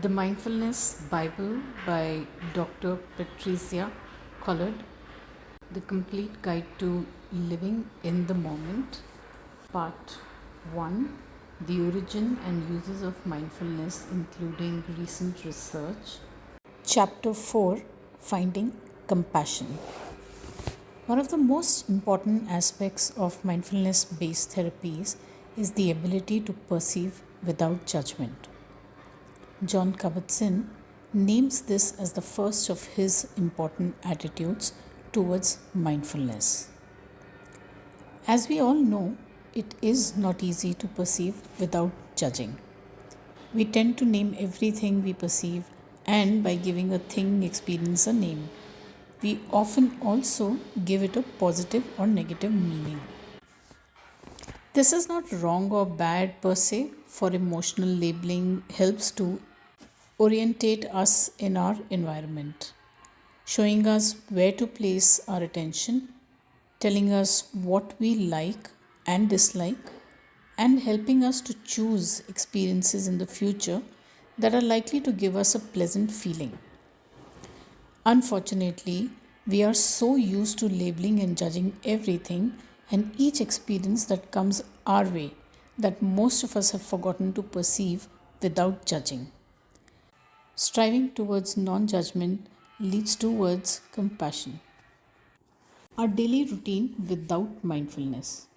The Mindfulness Bible by Dr. Patrizia, colored The Complete Guide to Living in the Moment, Part 1, The Origin and Uses of Mindfulness, including recent research. Chapter 4, Finding Compassion. One of the most important aspects of mindfulness based therapies is the ability to perceive without judgment. John Kabat-Zinn names this as the first of his important attitudes towards mindfulness. As we all know, it is not easy to perceive without judging. We tend to name everything we perceive, and by giving a thing experience a name, we often also give it a positive or negative meaning. This is not wrong or bad per se, for emotional labeling helps to orientate us in our environment, showing us where to place our attention, telling us what we like and dislike, and helping us to choose experiences in the future that are likely to give us a pleasant feeling. Unfortunately, we are so used to labeling and judging everything and each experience that comes our way that most of us have forgotten to perceive without judging. Striving towards non judgment leads towards compassion. Our daily routine without mindfulness.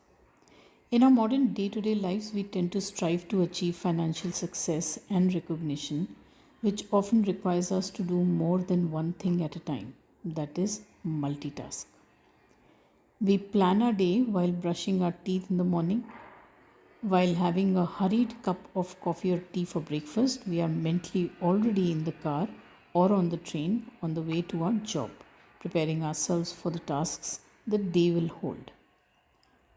In our modern day to day lives, we tend to strive to achieve financial success and recognition, which often requires us to do more than one thing at a time, that is, multitask. We plan our day while brushing our teeth in the morning. While having a hurried cup of coffee or tea for breakfast, we are mentally already in the car or on the train on the way to our job, preparing ourselves for the tasks the day will hold.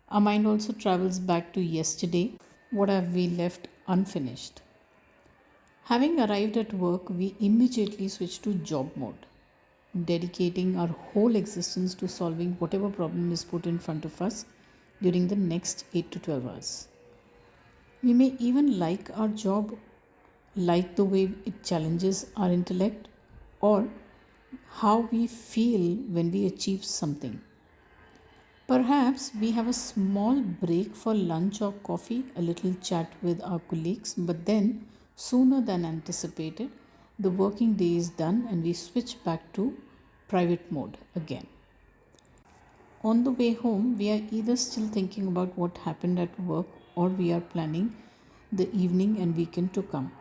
Our mind also travels back to yesterday. What have we left unfinished? Having arrived at work, we immediately switch to job mode, dedicating our whole existence to solving whatever problem is put in front of us during the next 8 to 12 hours. We may even like our job, like the way it challenges our intellect, or how we feel when we achieve something. Perhaps we have a small break for lunch or coffee, a little chat with our colleagues, but then, sooner than anticipated, the working day is done and we switch back to private mode again. On the way home, we are either still thinking about what happened at work or we are planning the evening and weekend to come.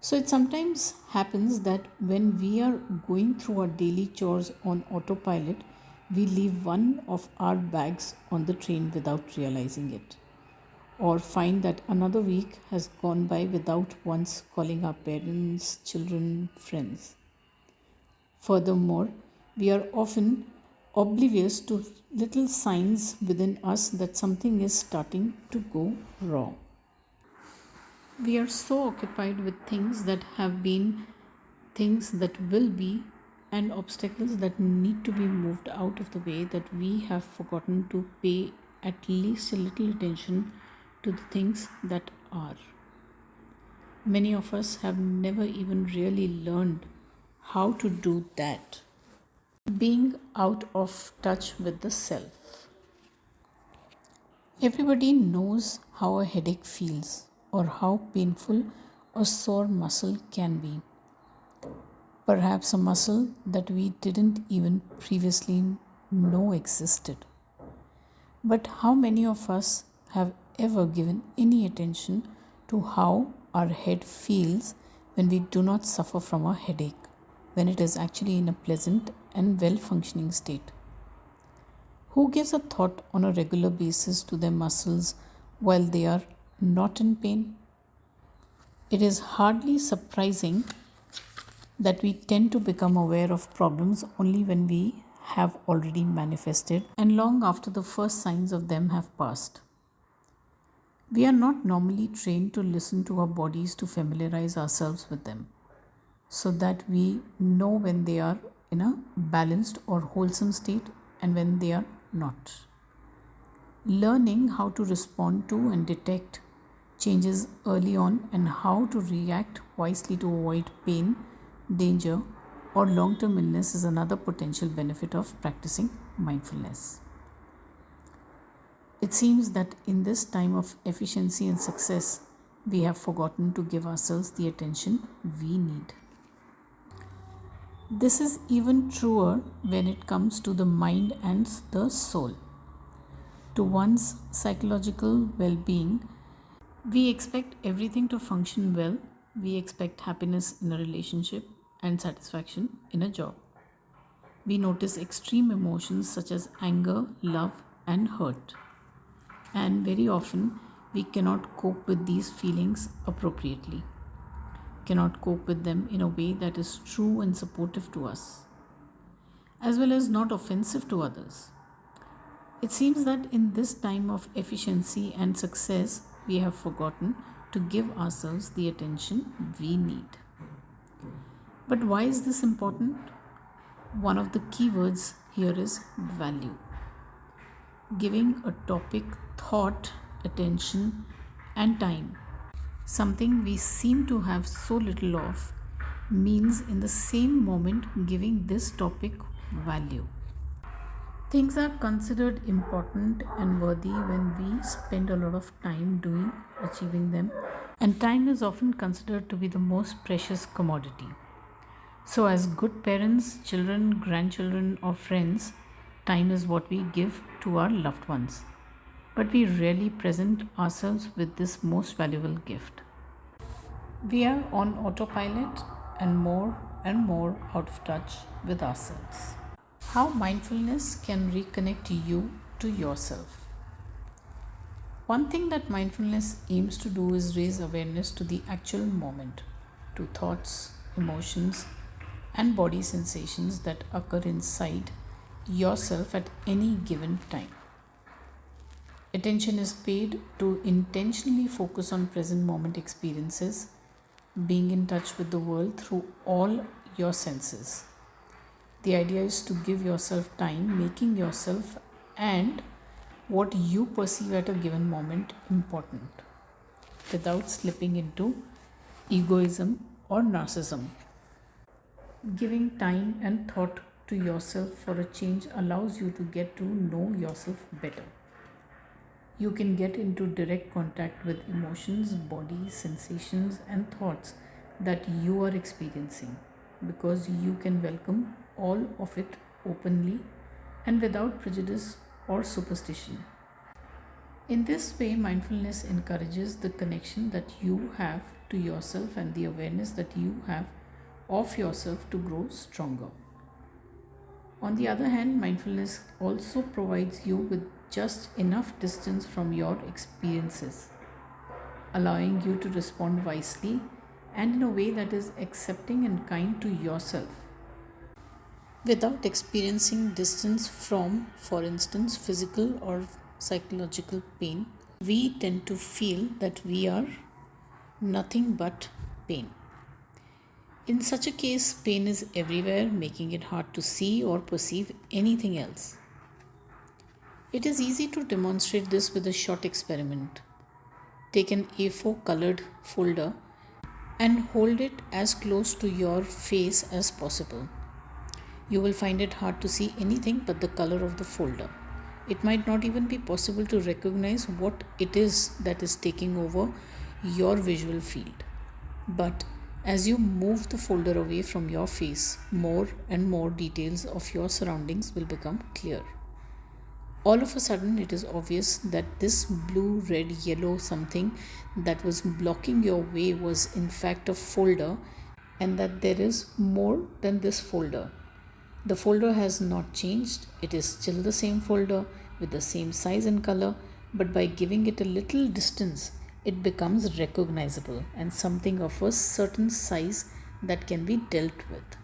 So it sometimes happens that when we are going through our daily chores on autopilot, we leave one of our bags on the train without realizing it, or find that another week has gone by without once calling our parents, children, friends. Furthermore, we are often oblivious to little signs within us that something is starting to go wrong. We are so occupied with things that have been, things that will be, and obstacles that need to be moved out of the way that we have forgotten to pay at least a little attention to the things that are. Many of us have never even really learned how to do that. Being out of touch with the self. Everybody knows how a headache feels or how painful a sore muscle can be. Perhaps a muscle that we didn't even previously know existed. But how many of us have ever given any attention to how our head feels when we do not suffer from a headache, when it is actually in a pleasant and well functioning state? Who gives a thought on a regular basis to their muscles while they are not in pain? It is hardly surprising that we tend to become aware of problems only when we have already manifested and long after the first signs of them have passed. We are not normally trained to listen to our bodies to familiarize ourselves with them, so that we know when they are in a balanced or wholesome state and when they are not. Learning how to respond to and detect changes early on, and how to react wisely to avoid pain, danger, or long term illness is another potential benefit of practicing mindfulness. It seems that in this time of efficiency and success, we have forgotten to give ourselves the attention we need. This is even truer when it comes to the mind and the soul. To one's psychological well being, we expect everything to function well. We expect happiness in a relationship and satisfaction in a job. We notice extreme emotions such as anger, love, and hurt. And very often, we cannot cope with these feelings appropriately, cannot cope with them in a way that is true and supportive to us, as well as not offensive to others. It seems that in this time of efficiency and success, we have forgotten to give ourselves the attention we need. But why is this important? One of the key words here is value. Giving a topic thought, attention, and time, something we seem to have so little of, means in the same moment giving this topic value. Things are considered important and worthy when we spend a lot of time doing, achieving them, and time is often considered to be the most precious commodity. So, as good parents, children, grandchildren, or friends, time is what we give to our loved ones. But we rarely present ourselves with this most valuable gift. We are on autopilot and more out of touch with ourselves. How mindfulness can reconnect you to yourself. One thing that mindfulness aims to do is raise awareness to the actual moment, to thoughts, emotions, and body sensations that occur inside yourself at any given time. Attention is paid to intentionally focus on present moment experiences, being in touch with the world through all your senses. The idea is to give yourself time, making yourself and what you perceive at a given moment important, without slipping into egoism or narcissism. Giving time and thought to yourself for a change allows you to get to know yourself better. You can get into direct contact with emotions, body, sensations, and thoughts that you are experiencing, because you can welcome all of it openly and without prejudice or superstition. In this way, mindfulness encourages the connection that you have to yourself and the awareness that you have of yourself to grow stronger. On the other hand, mindfulness also provides you with just enough distance from your experiences, allowing you to respond wisely and in a way that is accepting and kind to yourself, without experiencing distance from, for instance, physical or psychological pain. We tend to feel that we are nothing but pain. In such a case, pain is everywhere, making it hard to see or perceive anything else. It is easy to demonstrate this with a short experiment. Take an A4 colored folder and hold it as close to your face as possible. You will find it hard to see anything but the color of the folder. It might not even be possible to recognize what it is that is taking over your visual field. But as you move the folder away from your face, more and more details of your surroundings will become clear. All of a sudden, it is obvious that this blue, red, yellow something that was blocking your way was in fact a folder, and that there is more than this folder. The folder has not changed. It is still the same folder with the same size and color, but by giving it a little distance, it becomes recognizable and something of a certain size that can be dealt with.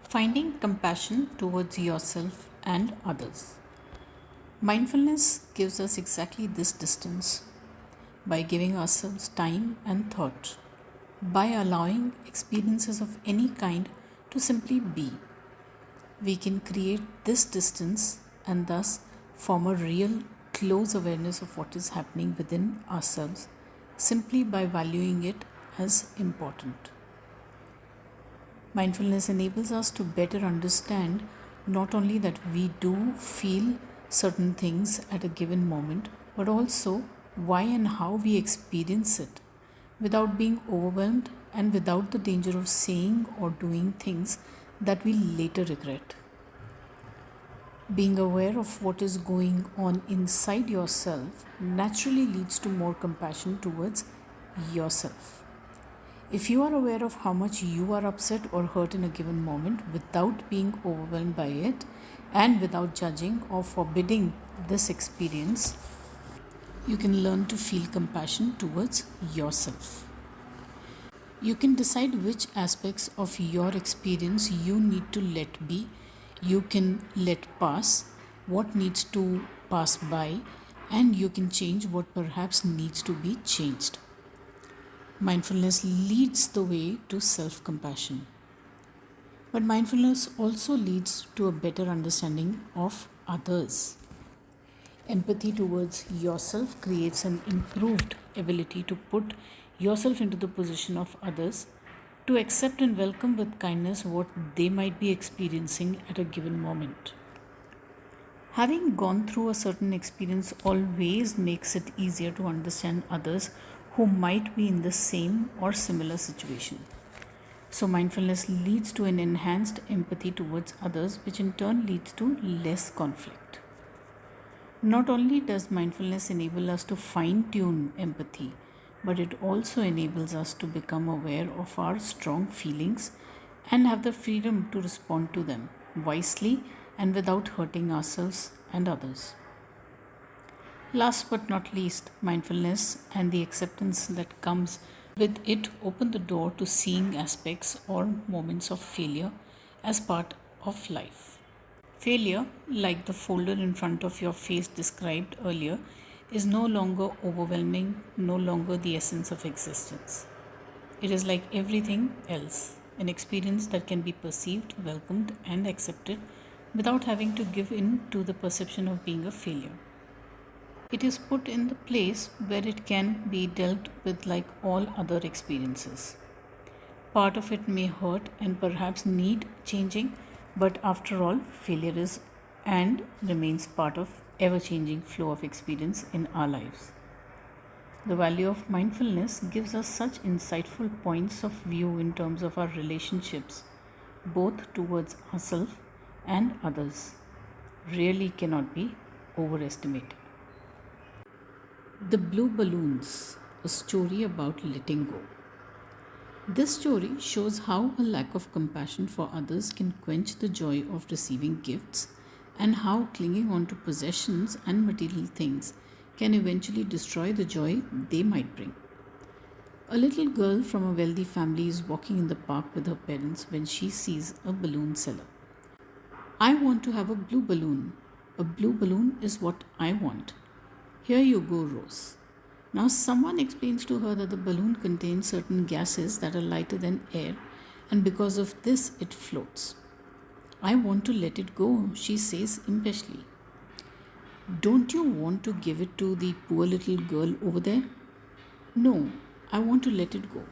Finding compassion towards yourself and others. Mindfulness gives us exactly this distance by giving ourselves time and thought, by allowing experiences of any kind to simply be. We can create this distance and thus form a real close awareness of what is happening within ourselves, simply by valuing it as important. Mindfulness enables us to better understand not only that we do feel certain things at a given moment, but also why and how we experience it without being overwhelmed and without the danger of saying or doing things that we later regret. Being aware of what is going on inside yourself naturally leads to more compassion towards yourself. If you are aware of how much you are upset or hurt in a given moment without being overwhelmed by it and without judging or forbidding this experience, you can learn to feel compassion towards yourself. You can decide which aspects of your experience you need to let be, you can let pass, what needs to pass by, and you can change what perhaps needs to be changed. Mindfulness leads the way to self compassion. But mindfulness also leads to a better understanding of others. Empathy towards yourself creates an improved ability to put yourself into the position of others, to accept and welcome with kindness what they might be experiencing at a given moment. Having gone through a certain experience always makes it easier to understand others who might be in the same or similar situation. So, mindfulness leads to an enhanced empathy towards others, which in turn leads to less conflict. Not only does mindfulness enable us to fine tune empathy, but it also enables us to become aware of our strong feelings and have the freedom to respond to them wisely and without hurting ourselves and others. Last but not least, mindfulness and the acceptance that comes with it open the door to seeing aspects or moments of failure as part of life. Failure, like the folder in front of your face described earlier, is no longer overwhelming, no longer the essence of existence. It is like everything else, an experience that can be perceived, welcomed, and accepted without having to give in to the perception of being a failure. It is put in the place where it can be dealt with like all other experiences. Part of it may hurt and perhaps need changing, but after all, failure is and remains part of ever changing flow of experience in our lives. The value of mindfulness gives us such insightful points of view in terms of our relationships, both towards ourselves and others, really cannot be overestimated. The Blue Balloons, a story about letting go. This story shows how a lack of compassion for others can quench the joy of receiving gifts, and how clinging on to possessions and material things can eventually destroy the joy they might bring. A little girl from a wealthy family is walking in the park with her parents when she sees a balloon seller. I want to have a blue balloon. A blue balloon is what I want. Here you go, Rose. Now, someone explains to her that the balloon contains certain gases that are lighter than air, and because of this, it floats. I want to let it go, she says impishly. Don't you want to give it to the poor little girl over there? No, I want to let it go.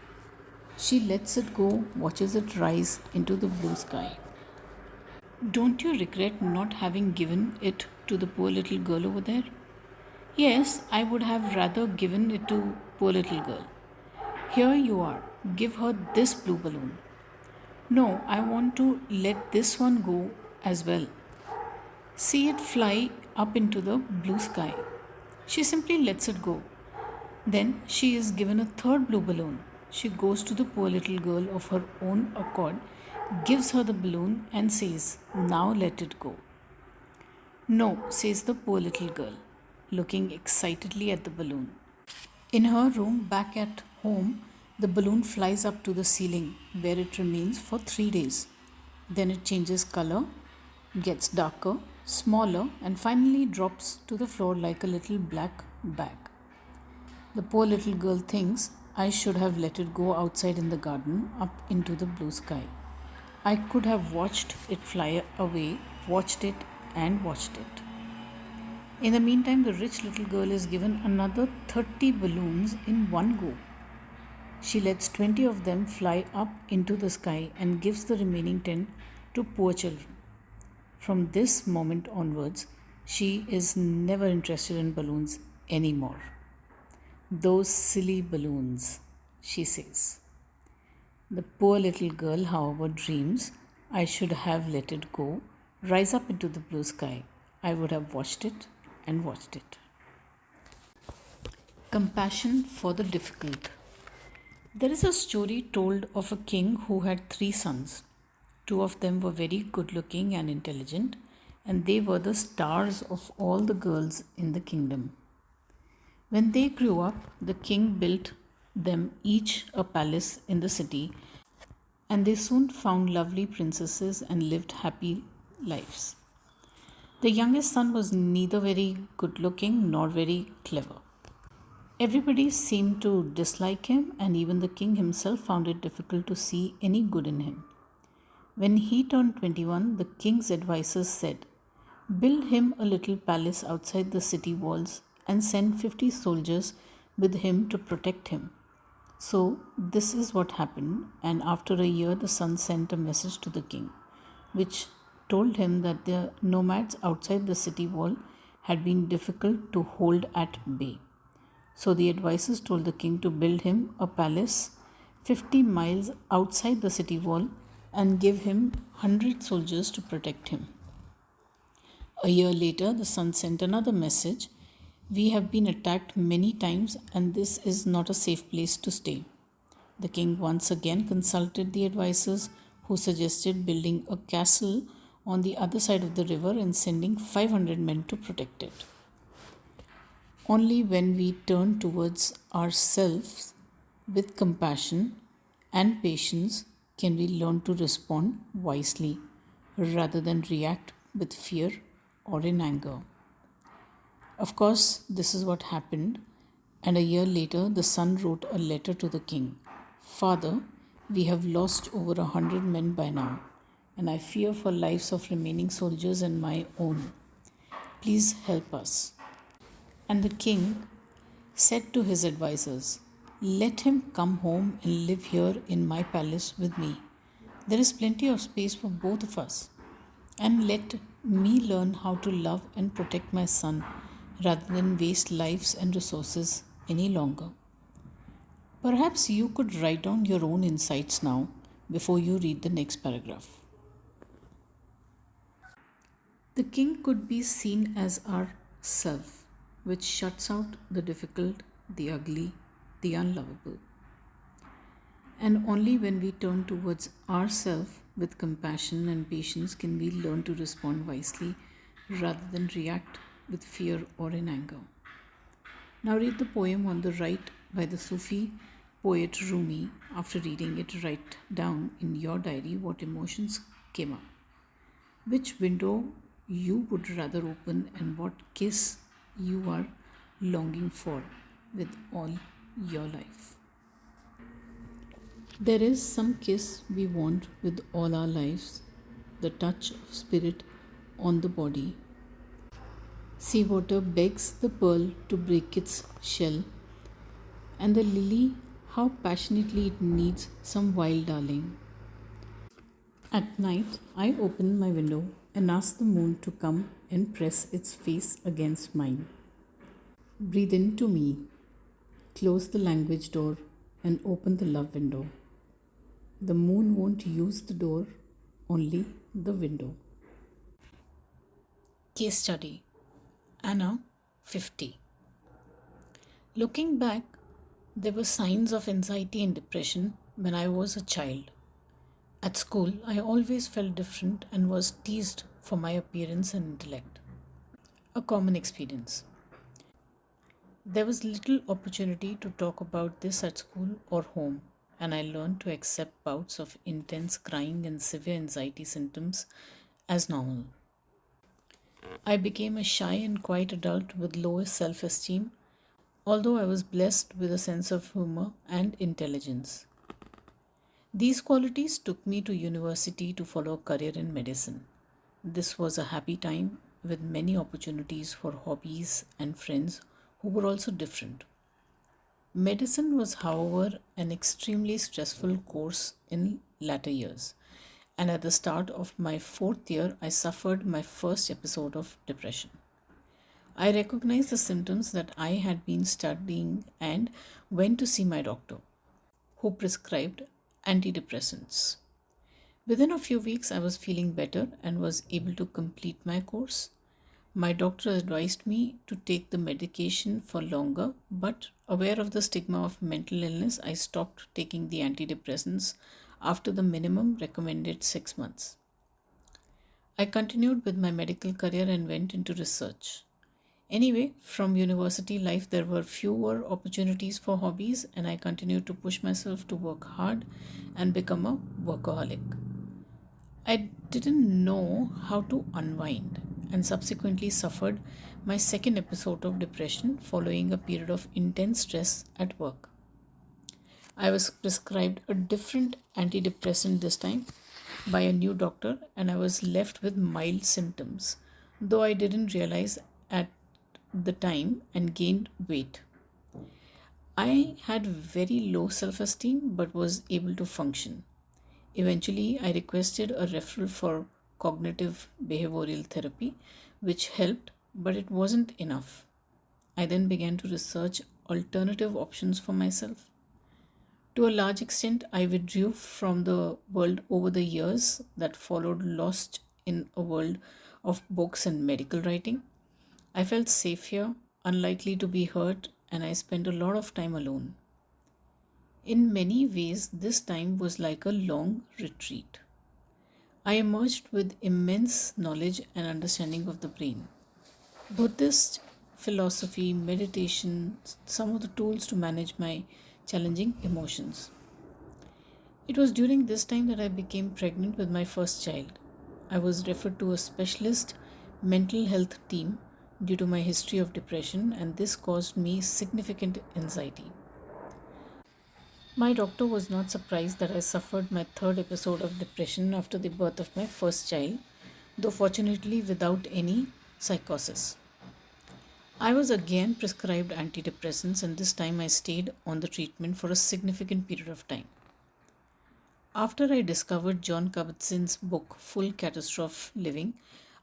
She lets it go, watches it rise into the blue sky. Don't you regret not having given it to the poor little girl over there? Yes, I would have rather given it to poor little girl. Here you are, give her this blue balloon. No, I want to let this one go as well. See it fly up into the blue sky. She simply lets it go. Then she is given a third blue balloon. She goes to the poor little girl of her own accord, gives her the balloon, and says, Now let it go. No, says the poor little girl, looking excitedly at the balloon. In her room back at home, the balloon flies up to the ceiling where it remains for 3 days. Then it changes color, gets darker, smaller, and finally drops to the floor like a little black bag. The poor little girl thinks, I should have let it go outside in the garden up into the blue sky. I could have watched it fly away, watched it and watched it. In the meantime, the rich little girl is given another 30 balloons in one go. She lets 20 of them fly up into the sky and gives the remaining 10 to poor children. From this moment onwards, she is never interested in balloons anymore. Those silly balloons, she says. The poor little girl, however, dreams, I should have let it go, rise up into the blue sky. I would have watched it and watched it. Compassion for the difficult. There is a story told of a king who had three sons. Two of them were very good looking and intelligent, and they were the stars of all the girls in the kingdom. When they grew up, the king built them each a palace in the city, and they soon found lovely princesses and lived happy lives. The youngest son was neither very good looking nor very clever. Everybody seemed to dislike him, and even the king himself found it difficult to see any good in him. When he turned 21, the king's advisers said, build him a little palace outside the city walls and send 50 soldiers with him to protect him. So, this is what happened, and after a year, the son sent a message to the king, which told him that the nomads outside the city wall had been difficult to hold at bay. So, the advisors told the king to build him a palace 50 miles outside the city wall and give him 100 soldiers to protect him. A year later, the son sent another message. We have been attacked many times, and this is not a safe place to stay. The king once again consulted the advisors, who suggested building a castle on the other side of the river and sending 500 men to protect it. Only when we turn towards ourselves with compassion and patience can we learn to respond wisely rather than react with fear or in anger. Of course, this is what happened, and a year later, the son wrote a letter to the king. Father, we have lost over 100 men by now, and I fear for lives of remaining soldiers and my own. Please help us. And the king said to his advisers, let him come home and live here in my palace with me. There is plenty of space for both of us. And let me learn how to love and protect my son rather than waste lives and resources any longer. Perhaps you could write down your own insights now before you read the next paragraph. The king could be seen as our self, which shuts out the difficult, the ugly, the unlovable. And only when we turn towards ourselves with compassion and patience can we learn to respond wisely rather than react with fear or in anger. Now read the poem on the right by the Sufi poet Rumi. After reading it, write down in your diary what emotions came up, which window you would rather open, and what kiss you are longing for with all your life. There is some kiss we want with all our lives, the touch of spirit on the body. Seawater begs the pearl to break its shell, and the lily, how passionately it needs some wild darling. At night, I open my window and ask the moon to come and press its face against mine. Breathe into me, close the language door, and open the love window. The moon won't use the door, only the window. Case study. Anna, 50. Looking back, there were signs of anxiety and depression when I was a child. At school, I always felt different and was teased for my appearance and intellect. A common experience. There was little opportunity to talk about this at school or home, and I learned to accept bouts of intense crying and severe anxiety symptoms as normal. I became a shy and quiet adult with low self esteem, although I was blessed with a sense of humor and intelligence. These qualities took me to university to follow a career in medicine. This was a happy time with many opportunities for hobbies and friends who were also different. Medicine was, however, an extremely stressful course in latter years, and at the start of my fourth year, I suffered my first episode of depression. I recognized the symptoms that I had been studying and went to see my doctor, who prescribed antidepressants. Within a few weeks, I was feeling better and was able to complete my course. My doctor advised me to take the medication for longer, but aware of the stigma of mental illness, I stopped taking the antidepressants after the minimum recommended 6 months. I continued with my medical career and went into research. Anyway, from university life, there were fewer opportunities for hobbies, and I continued to push myself to work hard and become a workaholic. I didn't know how to unwind and subsequently suffered my second episode of depression following a period of intense stress at work. I was prescribed a different antidepressant this time by a new doctor, and I was left with mild symptoms, though I didn't realize at the time and gained weight. I had very low self esteem but was able to function. Eventually, I requested a referral for cognitive behavioral therapy, which helped, but it wasn't enough. I then began to research alternative options for myself. To a large extent, I withdrew from the world over the years that followed, lost in a world of books and medical writing. I felt safe here, unlikely to be hurt, and I spent a lot of time alone. In many ways, this time was like a long retreat. I emerged with immense knowledge and understanding of the brain. Buddhist philosophy, meditation, some of the tools to manage my challenging emotions. It was during this time that I became pregnant with my first child. I was referred to a specialist mental health team due to my history of depression, and this caused me significant anxiety. My doctor was not surprised that I suffered my third episode of depression after the birth of my first child, though fortunately without any psychosis. I was again prescribed antidepressants, and this time I stayed on the treatment for a significant period of time. After I discovered John Kabat-Zinn's book Full Catastrophe Living,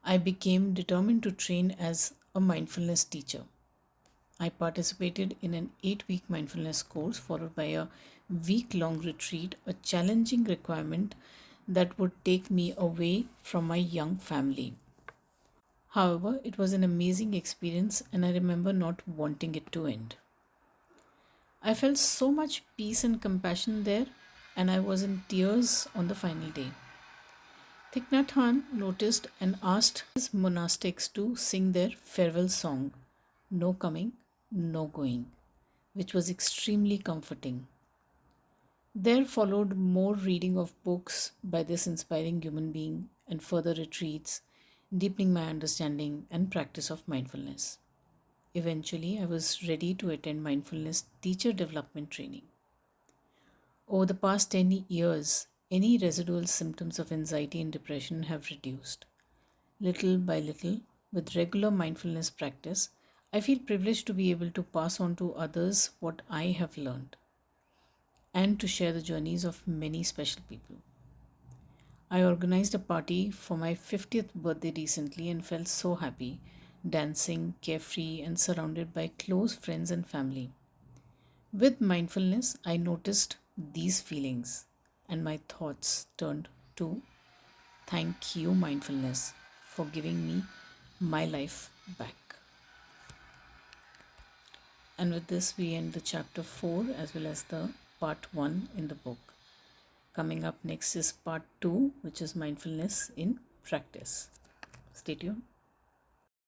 I became determined to train as a mindfulness teacher. I participated in an 8 week mindfulness course followed by a week long retreat, a challenging requirement that would take me away from my young family. However, it was an amazing experience and I remember not wanting it to end. I felt so much peace and compassion there, and I was in tears on the final day. Thich Nhat Hanh noticed and asked his monastics to sing their farewell song, No Coming, No Going, which was extremely comforting. There followed more reading of books by this inspiring human being and further retreats, deepening my understanding and practice of mindfulness. Eventually, I was ready to attend mindfulness teacher development training. Over the past 10 years, any residual symptoms of anxiety and depression have reduced. Little by little, with regular mindfulness practice, I feel privileged to be able to pass on to others what I have learned and to share the journeys of many special people. I organized a party for my 50th birthday recently and felt so happy, dancing, carefree, and surrounded by close friends and family. With mindfulness, I noticed these feelings and my thoughts turned to thank you, mindfulness, for giving me my life back. And with this, we end the chapter 4 as well as the part 1 in the book. Coming up next is part 2, which is mindfulness in practice. Stay tuned.